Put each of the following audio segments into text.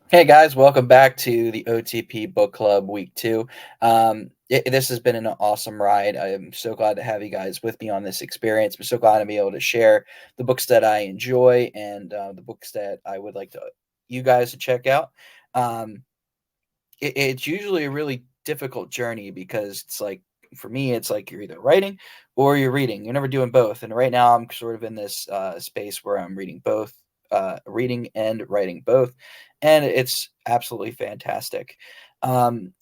Hey guys, welcome back to the OTP Book Club Week 2. This has been an awesome ride. I am so glad to have you guys with me on this experience. I'm so glad to be able to share the books that I enjoy and the books that I would like to you guys to check out. Um, it's usually a really difficult journey because it's like for me, it's like you're either writing or you're reading. You're never doing both. And right now, I'm sort of in this space where I'm reading both, reading and writing both, and it's absolutely fantastic.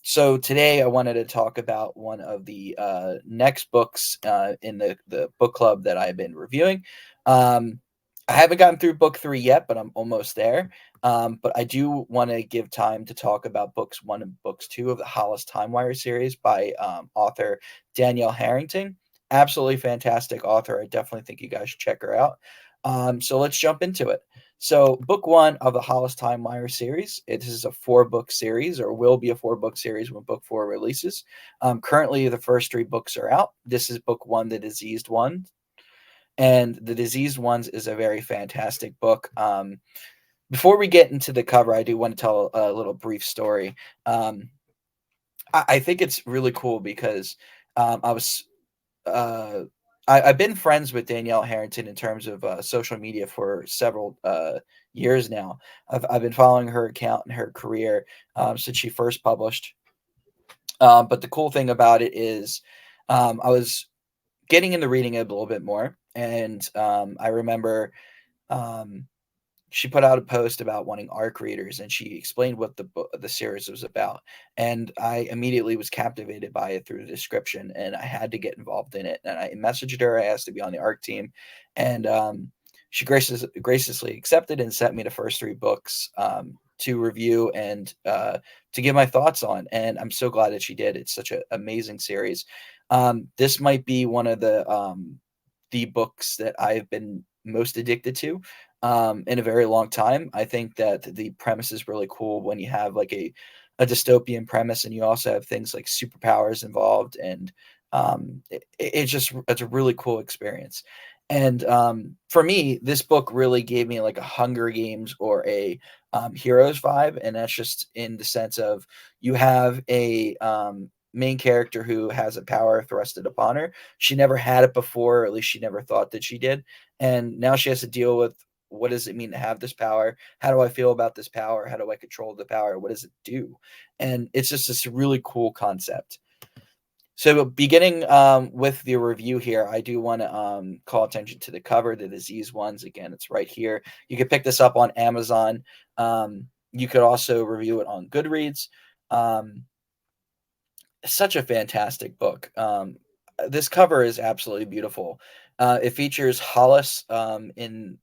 So today, I wanted to talk about one of the next books in the book club that I've been reviewing. Um, I haven't gotten through book three yet, but I'm almost there. But I do want to give time to talk about books one and books two of the Hollis Timewire series by author Danielle Harrington. Absolutely fantastic author. I definitely think you guys should check her out. So let's jump into it. So, book one of the Hollis Timewire series. It is a four-book series, or will be a four-book series when book four releases. Currently, the first three books are out. This is book one, The Diseased One, and The Diseased Ones is a very fantastic book. Before we get into the cover, I do want to tell a little brief story. Um, I think it's really cool because I was uh, I've been friends with Danielle Harrington in terms of social media for several years now. I've been following her account and her career since she first published. But the cool thing about it is, I was getting into reading it a little bit more, and I remember. Um, she put out a post about wanting ARC readers, and she explained what the series was about, and I immediately was captivated by it through the description, and I had to get involved in it, and I messaged her. I asked to be on the ARC team, and she graciously accepted and sent me the first three books to review and to give my thoughts on, and I'm so glad that she did. It's such an amazing series. This might be one of the books that I've been most addicted to in a very long time. I think that the premise is really cool when you have like a dystopian premise and you also have things like superpowers involved, and it's just it's a really cool experience. And for me, this book really gave me like a Hunger Games or a Heroes vibe, and that's just in the sense of you have a main character who has a power thrusted upon her. She never had it before, or at least she never thought that she did, and now she has to deal with what does it mean to have this power? How do I feel about this power? How do I control the power? What does it do? And it's just this really cool concept. So, beginning with the review here, I do want to call attention to the cover, the disease ones. Again, it's right here. You can pick this up on Amazon. You could also review it on Goodreads. Um, Such a fantastic book. This cover is absolutely beautiful. It features Hollis in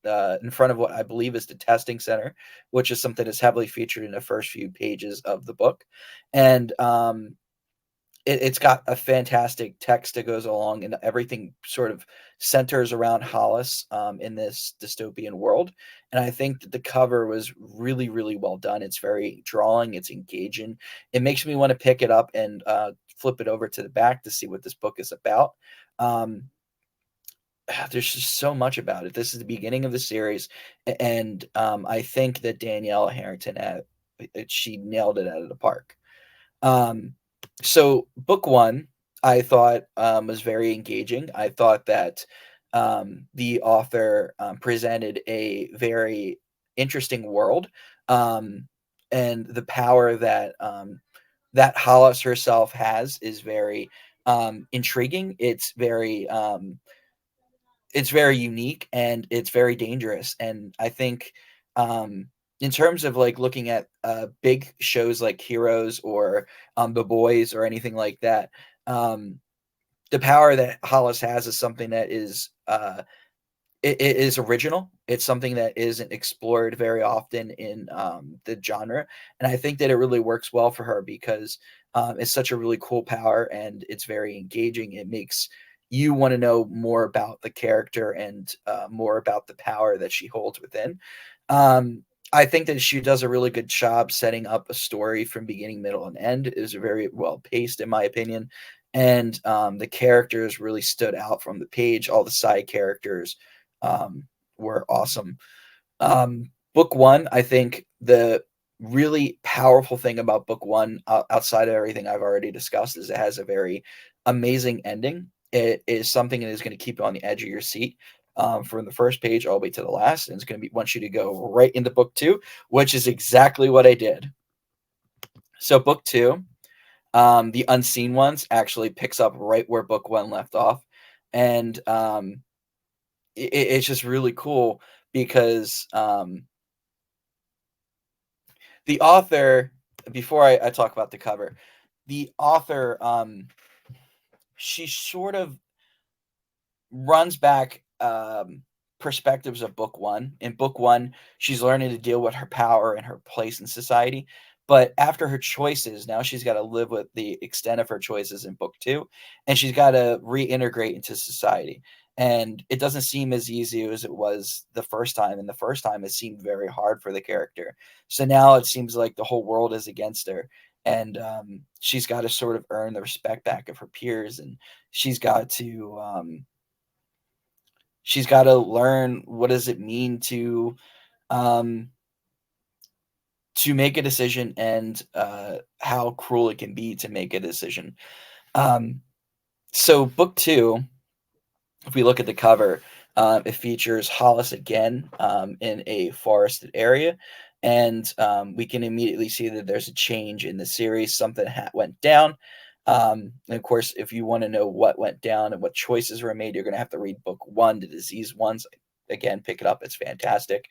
front of what I believe is the testing center, which is something that's heavily featured in the first few pages of the book, and it's got a fantastic text that goes along, and everything sort of centers around Hollis in this dystopian world. And I think that the cover was really, really well done. It's very drawing, it's engaging. It makes me want to pick it up and flip it over to the back to see what this book is about. Um, there's just so much about it. This is the beginning of the series, and I think that Danielle Harrington she nailed it out of the park. Um, so book one, I thought was very engaging. I thought that the author presented a very interesting world, um, and the power that that Hollis herself has is very intriguing. It's very unique and it's very dangerous. And I think in terms of like looking at big shows like Heroes or The Boys or anything like that, um, the power that Hollis has is something that is it is original. It's something that isn't explored very often in the genre, and I think that it really works well for her because it's such a really cool power and it's very engaging. It makes you want to know more about the character and more about the power that she holds within. Um, I think that she does a really good job setting up a story from beginning, middle, and end. It is very well paced, in my opinion, and the characters really stood out from the page. All the side characters were awesome. Book one, I think the really powerful thing about book one, outside of everything I've already discussed, is it has a very amazing ending. It is something that is going to keep you on the edge of your seat, from the first page all the way to the last, and it's going to be want you to go right into book two, which is exactly what I did. So book two, the unseen ones, actually picks up right where book one left off, and it's just really cool because the author, before I talk about the cover, the author, she sort of runs back, perspectives of book one. In book one, she's learning to deal with her power and her place in society. But after her choices, now she's got to live with the extent of her choices in book two, and she's got to reintegrate into society. And it doesn't seem as easy as it was the first time. And the first time, it seemed very hard for the character. So now it seems like the whole world is against her, and she's got to sort of earn the respect back of her peers, and she's got to she's got to learn what does it mean um, to make a decision, and how cruel it can be to make a decision. Um, so book two, if we look at the cover, it features Hollis again, in a forested area, and we can immediately see that there's a change in the series. Something went down. And of course, if you want to know what went down and what choices were made, you're going to have to read book one, The Disease Ones. Again, pick it up; it's fantastic.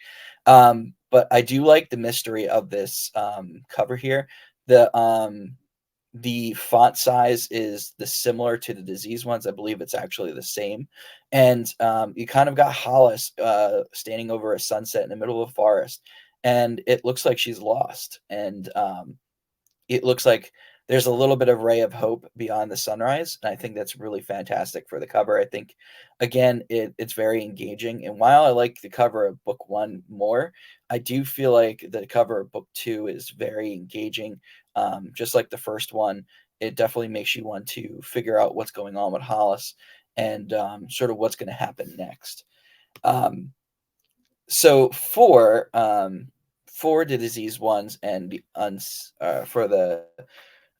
But I do like the mystery of this cover here. The the font size is the similar to the disease ones. I believe it's actually the same. And you kind of got Hollis standing over a sunset in the middle of a forest, and it looks like she's lost. And it looks like there's a little bit of ray of hope beyond the sunrise, and I think that's really fantastic for the cover. I think, again, it's very engaging, and while I like the cover of book one more, I do feel like the cover of book two is very engaging. Just like the first one, it definitely makes you want to figure out what's going on with Hollis, and sort of what's going to happen next. Um, so for the disease ones and for the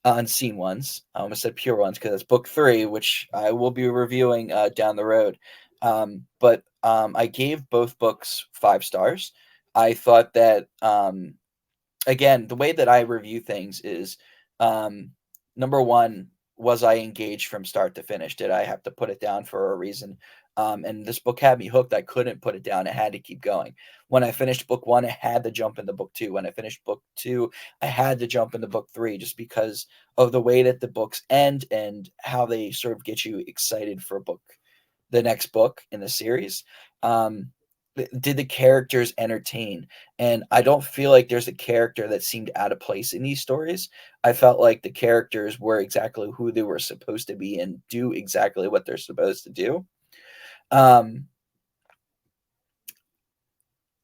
unseen ones. I almost said pure ones because it's book three, which I will be reviewing down the road. But I gave both books 5 stars. I thought that, again, the way that I review things is, um, number one, was I engaged from start to finish? Did I have to put it down for a reason? And this book had me hooked. I couldn't put it down. I had to keep going. When I finished book one, I had to jump into book two. When I finished book two, I had to jump into book three, just because of the way that the books end and how they sort of get you excited for the next book in the series. Um, did the characters entertain? And I don't feel like there's a character that seemed out of place in these stories. I felt like the characters were exactly who they were supposed to be and do exactly what they're supposed to do. Um,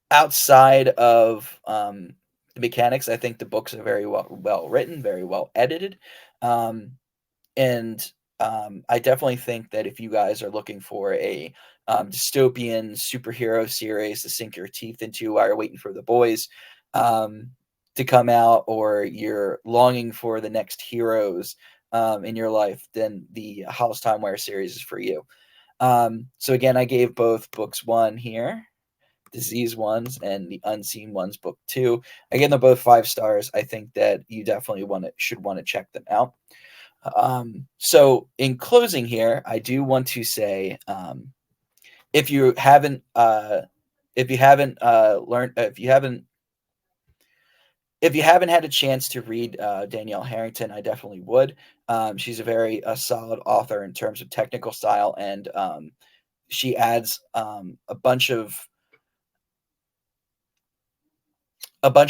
Outside of the mechanics, I think the books are very well written, very well edited. Um, and I definitely think that if you guys are looking for a dystopian superhero series to sink your teeth into while you're waiting for the boys um, to come out, or you're longing for the next heroes in your life, then the Hollis Timewire series is for you. So again, I gave both books one here, Disease Ones and the Unseen Ones book two. I gave them both 5 stars. I think that you definitely should want to check them out. So in closing here, I do want to say, if you haven't, learned, if you haven't had a chance to read Danielle Harrington, I definitely would. She's a very solid author in terms of technical style, and she adds a bunch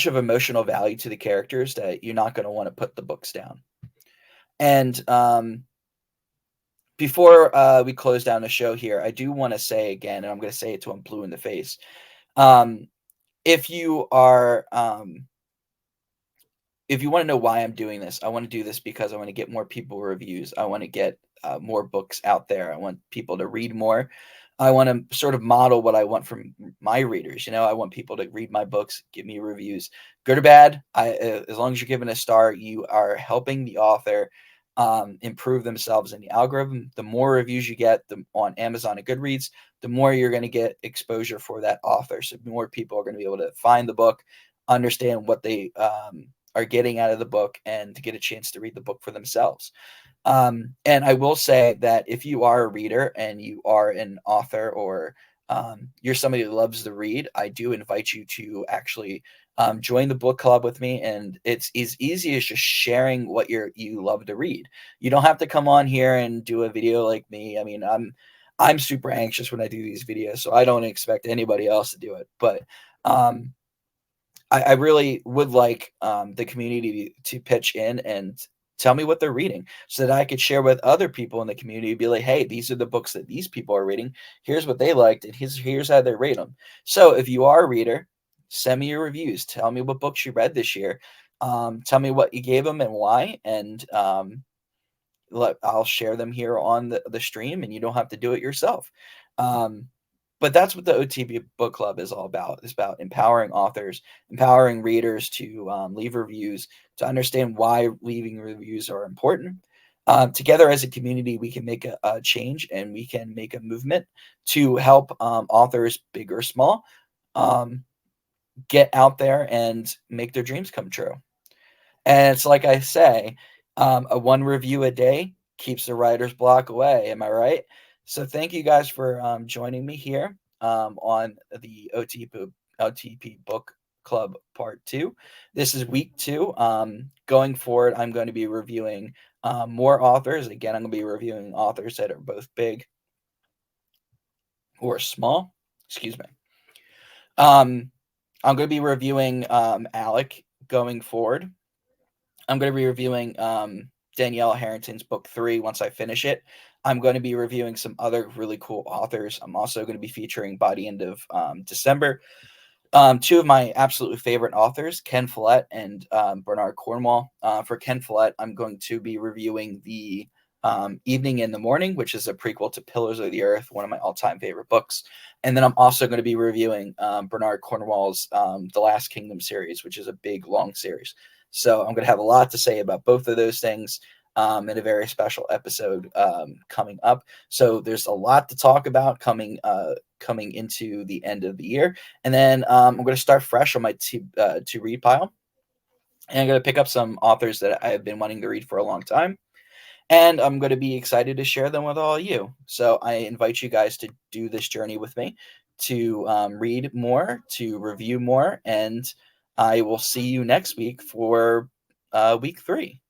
of emotional value to the characters that you're not going to want to put the books down. And before we close down the show here, I do want to say again, and I'm going to say it till I'm blue in the face. Um, if you are, if you want to know why I'm doing this, I want to do this because I want to get more people reviews. I want to get more books out there. I want people to read more. I want to sort of model what I want from my readers. You know, I want people to read my books, give me reviews, good or bad. As long as you're giving a star, you are helping the author improve themselves in the algorithm. The more reviews you get on Amazon and Goodreads, the more you're going to get exposure for that author. So more people are going to be able to find the book, understand what they are getting out of the book, and to get a chance to read the book for themselves. And I will say that if you are a reader and you are an author, or you're somebody who loves to read, I do invite you to actually join the book club with me. And it's as easy as just sharing what you love to read. You don't have to come on here and do a video like me. I mean, I'm super anxious when I do these videos, so I don't expect anybody else to do it. But um, I really would like the community to pitch in and tell me what they're reading, so that I could share with other people in the community, be like, hey, these are the books that these people are reading. Here's what they liked, and here's how they rate them. So if you are a reader, send me your reviews. Tell me what books you read this year. Tell me what you gave them and why, and I'll share them here on the stream, and you don't have to do it yourself. Um, but that's what the OTB book club is all about. It's about empowering authors, empowering readers to leave reviews, to understand why leaving reviews are important. Together as a community, we can make a change, and we can make a movement to help authors, big or small, um, get out there and make their dreams come true. And it's like I say, a one review a day keeps the writer's block away. Am I right? So thank you guys for joining me here on the OTP Book Club Part 2. This is week 2. Going forward, I'm going to be reviewing more authors. Again, I'm going to be reviewing authors that are both big or small. Excuse me. Um, I'm going to be reviewing Alec going forward. I'm going to be reviewing Danielle Harrington's book 3 once I finish it. I'm going to be reviewing some other really cool authors. I'm also going to be featuring by the end of December two of my absolutely favorite authors, Ken Follett and Bernard Cornwell. For Ken Follett, I'm going to be reviewing the Evening in the Morning, which is a prequel to Pillars of the Earth, one of my all-time favorite books. And then I'm also going to be reviewing Bernard Cornwell's The Last Kingdom series, which is a big, long series. So I'm going to have a lot to say about both of those things in a very special episode coming up. So there's a lot to talk about coming into the end of the year. And then I'm going to start fresh on my to read pile. And I'm going to pick up some authors that I have been wanting to read for a long time. And I'm going to be excited to share them with all you. So I invite you guys to do this journey with me, to read more, to review more. And I will see you next week for week 3.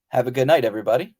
Have a good night, everybody.